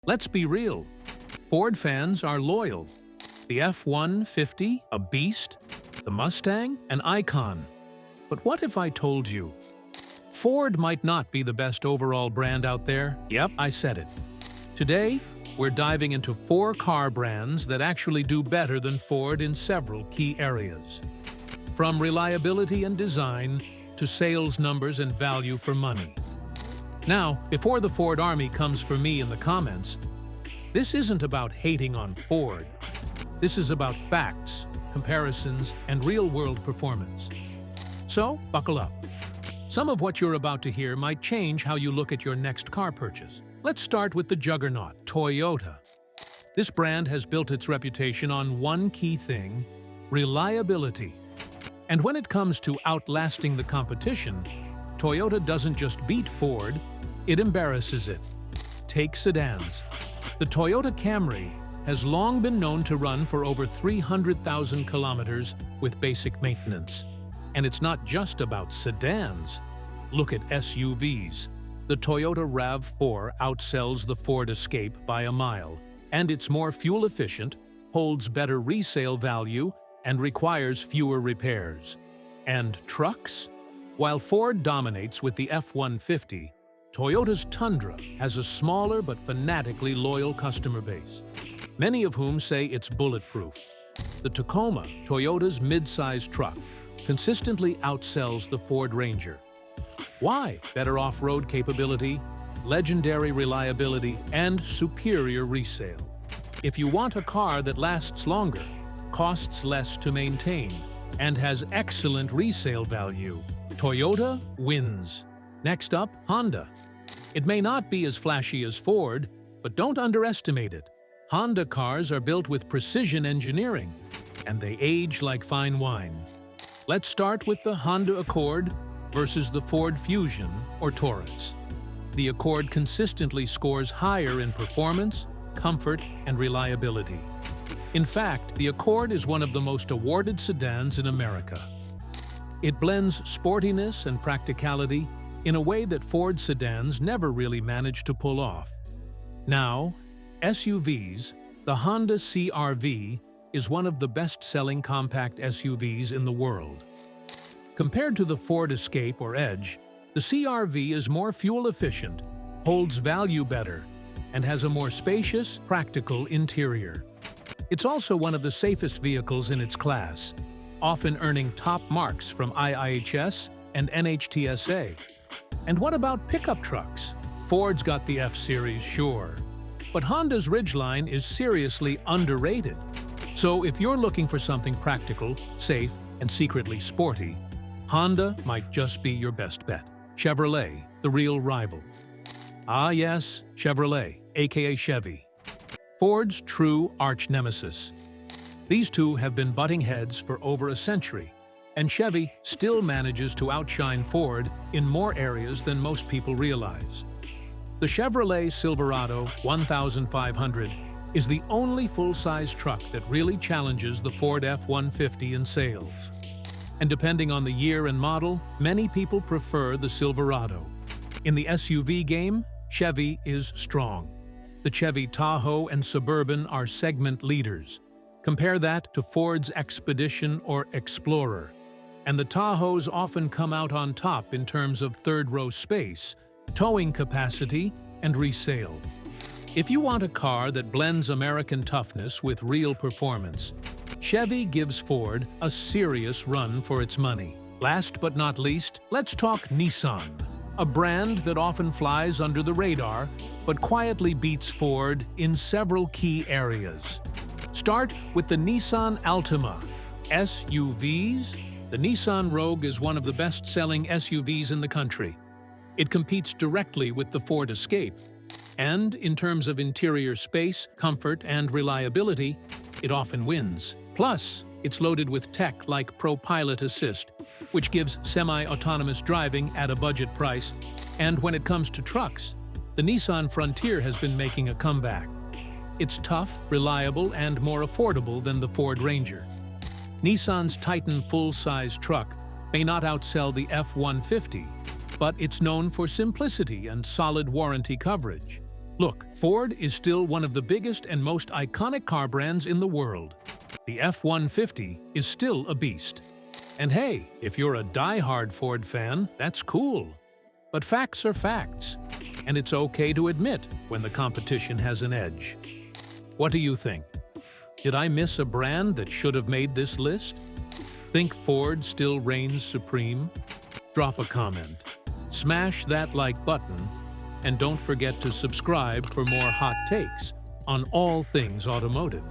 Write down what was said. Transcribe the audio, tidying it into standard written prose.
Let's be real. Ford fans are loyal. The F-150, a beast. The Mustang, an icon. But what if I told you Ford might not be the best overall brand out there? Yep, I said it. Today, we're diving into 4 car brands that actually do better than Ford in several key areas. From reliability and design to sales numbers and value for money. Now, before the Ford Army comes for me in the comments, this isn't about hating on Ford. This is about facts, comparisons, and real-world performance. So, buckle up. Some of what you're about to hear might change how you look at your next car purchase. Let's start with the juggernaut, Toyota. This brand has built its reputation on one key thing: reliability. And when it comes to outlasting the competition, Toyota doesn't just beat Ford, it embarrasses it. Take sedans. The Toyota Camry has long been known to run for over 300,000 kilometers with basic maintenance. And it's not just about sedans. Look at SUVs. The Toyota RAV4 outsells the Ford Escape by a mile, and it's more fuel-efficient, holds better resale value, and requires fewer repairs. And trucks? While Ford dominates with the F-150, Toyota's Tundra has a smaller but fanatically loyal customer base, many of whom say it's bulletproof. The Tacoma, Toyota's mid-size truck, consistently outsells the Ford Ranger. Why? Better off-road capability, legendary reliability, and superior resale. If you want a car that lasts longer, costs less to maintain, and has excellent resale value, Toyota wins. Next up, Honda. It may not be as flashy as Ford, but don't underestimate it. Honda cars are built with precision engineering, and they age like fine wine. Let's start with the Honda Accord versus the Ford Fusion or Taurus. The Accord consistently scores higher in performance, comfort, and reliability. In fact, the Accord is one of the most awarded sedans in America. It blends sportiness and practicality in a way that Ford sedans never really managed to pull off. Now, SUVs, the Honda CR-V is one of the best-selling compact SUVs in the world. Compared to the Ford Escape or Edge, the CR-V is more fuel-efficient, holds value better, and has a more spacious, practical interior. It's also one of the safest vehicles in its class, often earning top marks from IIHS and NHTSA. And what about pickup trucks? Ford's got the F-Series, sure. But Honda's Ridgeline is seriously underrated. So if you're looking for something practical, safe, and secretly sporty, Honda might just be your best bet. Chevrolet, the real rival. Ah yes, Chevrolet, aka Chevy. Ford's true arch-nemesis. These two have been butting heads for over a century, and Chevy still manages to outshine Ford in more areas than most people realize. The Chevrolet Silverado 1500 is the only full-size truck that really challenges the Ford F-150 in sales. And depending on the year and model, many people prefer the Silverado. In the SUV game, Chevy is strong. The Chevy Tahoe and Suburban are segment leaders. Compare that to Ford's Expedition or Explorer. And the Tahoes often come out on top in terms of third-row space, towing capacity, and resale. If you want a car that blends American toughness with real performance, Chevy gives Ford a serious run for its money. Last but not least, let's talk Nissan, a brand that often flies under the radar but quietly beats Ford in several key areas. Start with the Nissan Altima. SUVs? The Nissan Rogue is one of the best-selling SUVs in the country. It competes directly with the Ford Escape, and in terms of interior space, comfort, and reliability, it often wins. Plus, it's loaded with tech like Pro Pilot Assist, which gives semi-autonomous driving at a budget price. And when it comes to trucks, the Nissan Frontier has been making a comeback. It's tough, reliable, and more affordable than the Ford Ranger. Nissan's Titan full-size truck may not outsell the F-150, but it's known for simplicity and solid warranty coverage. Look, Ford is still one of the biggest and most iconic car brands in the world. The F-150 is still a beast. And hey, if you're a die-hard Ford fan, that's cool. But facts are facts, and it's okay to admit when the competition has an edge. What do you think? Did I miss a brand that should have made this list? Think Ford still reigns supreme? Drop a comment, smash that like button, and don't forget to subscribe for more hot takes on all things automotive.